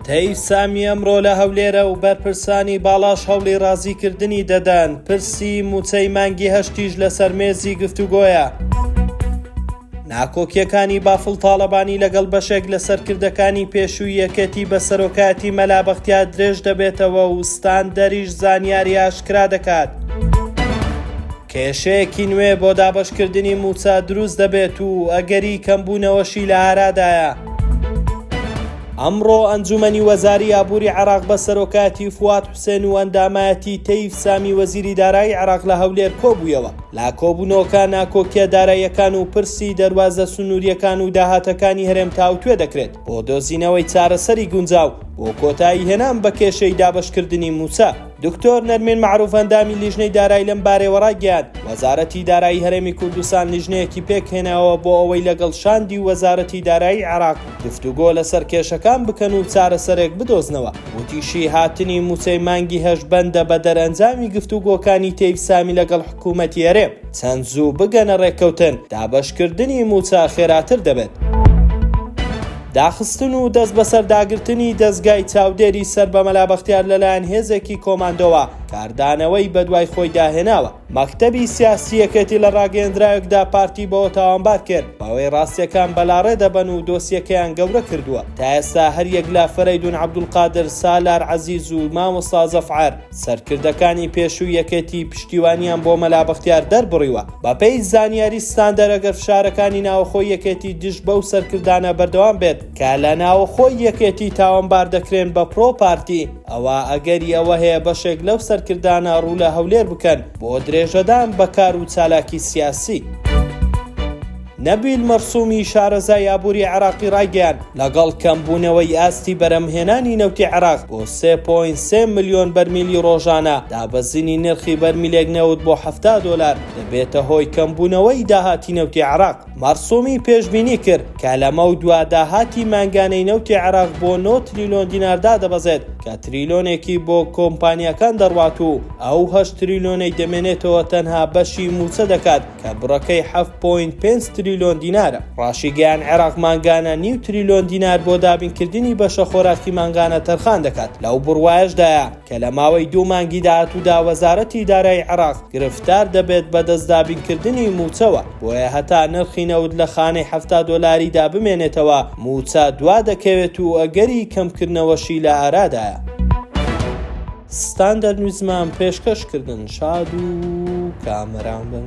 تەیف سامی ئەمڕۆ لە هەولێرە و بەرپرسانی باڵاش هەوڵی ڕازیکردنی دەدەن. پرسی موچەی مانگی هەشتیش لەسەر مێزی گفتوگۆیە. ناکۆکیەکانی بافڵ تاڵەبانی لەگەڵ بەشێک لە سەرکردەکانی پێشووی یەکێتی بە سەرۆکایەتی مەلا بەختیار درێژ دەبێتەوە و ستاندەریش زانیاری ئاشکرا دەکات. کێشەیەکی نوێ بۆ دابەشکردنی موچە دروست دەبێت و ئەگەری کەمبوونەوەشی لە ئارادایە. ئەمڕۆ ئەنجومەنی وەزاری ئابووری عێراق بە سەرۆکایەتی فواد حوسێن و ئەندامایەتی تەیف سامی وەزیری دارایی عێراق لە هەولێر کۆبوویەوە. لا کۆبوونەوەکە ناکۆکیە داراییەکان و پرسی دەواازە سنووریەکان و داهاتەکانی هەرێم تاوتوێ دەکرێت بۆ دۆزینەوەی چارەسەری گونجاو بۆ کۆتایی هێنان بە کێشەی دابەشکردنی موچە. دکتۆر نەرمین معروف ئەندامی لیژنەی دارایی لەم بارەوە ڕاگەیاند. وەزارەتی دارایی هەرێمی کوردستان لیژنەیەکی پێکهێناوە بۆ ئەوەی لەگەڵ شاندی وەزارەتی دارایی عێراق گفتوگۆ لەسەر کێشەکان بکەن و چارەسەرێک بدۆزنەوە. وتیشی هاتنی موچەی مانگی هەشت بەندە بە دەرئەنجامی گفتوگۆکانی تەیف سامی لەگەڵ حکوومەتی هەرێم چەند زوو بگەنە ڕێککەوتن دابەشکردنی موچە خێراتر دەبێت. داخستن و دەست بەسەر داگرتنی دەستگای چاودێری سەر بە مەلا بەختیار لەلایەن هێزێکی کۆماندۆوە کاردانەوەی بەدوای خۆی داهێناوە. مەکتەبی سیاسی یەکێتی لە ڕاگەیەندراوێکدا پارتی بەوە تاوانبار کرد بەوەی ڕاستیەکان بەلاڕێ دەبن و دۆسیەکەیان گەورە کردووە. تا ئێستا هەر یەک لە فەرەیدون عەبدولقادر، سالار عەزیز و مامۆستا زەفعەر سەرکردەکانی پێشووی یەکێتی پشتیوانیان بۆ مەلا بەختیار دەربڕیوە. بەپێی زانیاری ستاندەر ئەگەر فشارەکانی ناوخۆی یەکێتی دژ بەو سەرکردانە بەردەوام بێت کە لە ناوخۆی یەکێتی تاوانبار دەکرێن بە پرۆ پارتی، ئەوە ئەگەری ئەوە هەیە بەشێک لەو سەرکردانە ڕوو لە هەولێر بکەن بۆ درێژەدان بەکار و چالاکی سیاسی. نەبیل مەرسومی شارەزای ئابووری عێراقی ڕاگەیاند لەگەڵ کەمبوونەوەی ئاستی بەرەمهێنانی نەوتی عێراق بۆ 3.3 ملیۆن بەرمیلی ڕۆژانە دابەزینی نرخی بەرمیلێک نەوت بۆ $70 دەبێتە هۆی کەمبوونەوەی داهاتی نەوتی عێراق. مەرسومی پێشبینی کرد کە لەمە و دوا داهاتی مانگانەی نەوتی عێراق بۆ 9 تریلیۆن دیناردا دەبەزێت کە تریلیۆنێکی بۆ کۆمپانیەکان دەڕوات و ئەو 8 تریلیۆنەی دەمێنێتەوە تەنها بەشی موچە دەکات کە بڕەکەی 7.5 تریلیۆن دینارە. ڕاشیگەیان عێراق مانگانە 9 تریلیۆن دینار بۆ دابینکردنی بەشە خۆراکی مانگانە تەرخان دەکات. لەو بڕوایشدایە کە لە ماوەی 2 مانگی داهاتوودا وەزارەتی دارایی عێراق گرفتار دەبێت بە دەست دابینکردنی موچەوە، بۆیە هەتا نرخی نەوت لە خانەی $70 بمێنێتەوە موچە دوا دەکەوێت و ئەگەری کەمکردنەوەشی لە ئارادایە. ستاندەر نووزمان پێشکەشکردن. شاد و کامەران بن.